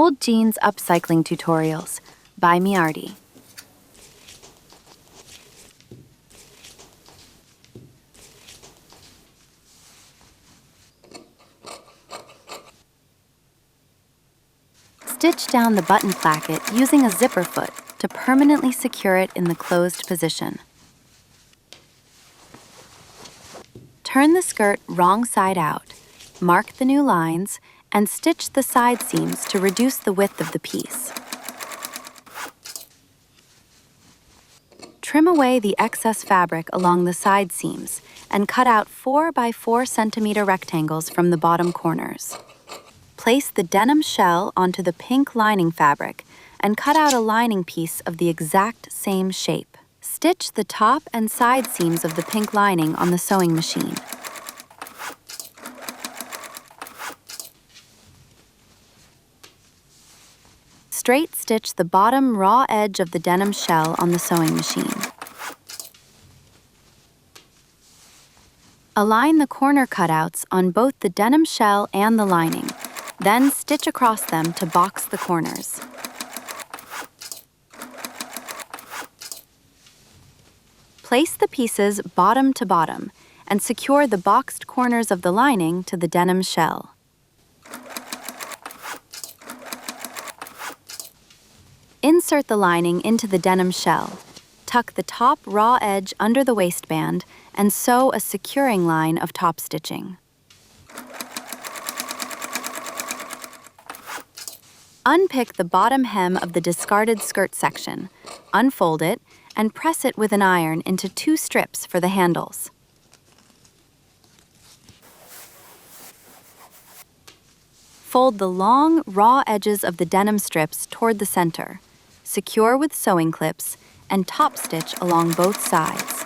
Old Jeans Upcycling Tutorials by Miarti. Stitch down the button placket using a zipper foot to permanently secure it in the closed position. Turn the skirt wrong side out, mark the new lines, and stitch the side seams to reduce the width of the piece. Trim away the excess fabric along the side seams and cut out 4 by 4 centimeter rectangles from the bottom corners. Place the denim shell onto the pink lining fabric and cut out a lining piece of the exact same shape. Stitch the top and side seams of the pink lining on the sewing machine. Straight stitch the bottom raw edge of the denim shell on the sewing machine. Align the corner cutouts on both the denim shell and the lining, then stitch across them to box the corners. Place the pieces bottom to bottom and secure the boxed corners of the lining to the denim shell. Insert the lining into the denim shell, tuck the top raw edge under the waistband, and sew a securing line of top stitching. Unpick the bottom hem of the discarded skirt section, unfold it, and press it with an iron into 2 strips for the handles. Fold the long, raw edges of the denim strips toward the center. Secure with sewing clips, and top stitch along both sides.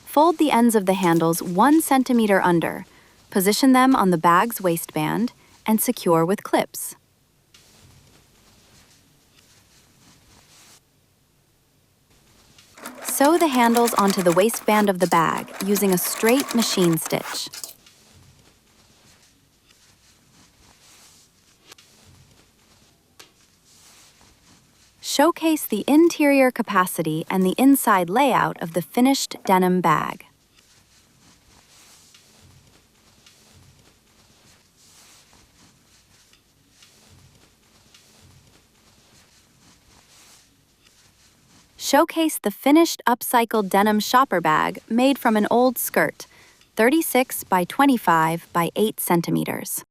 Fold the ends of the handles 1 centimeter under, position them on the bag's waistband, and secure with clips. Sew the handles onto the waistband of the bag using a straight machine stitch. Showcase the interior capacity and the inside layout of the finished denim bag. Showcase the finished upcycled denim shopper bag made from an old skirt, 36 by 25 by 8 centimeters.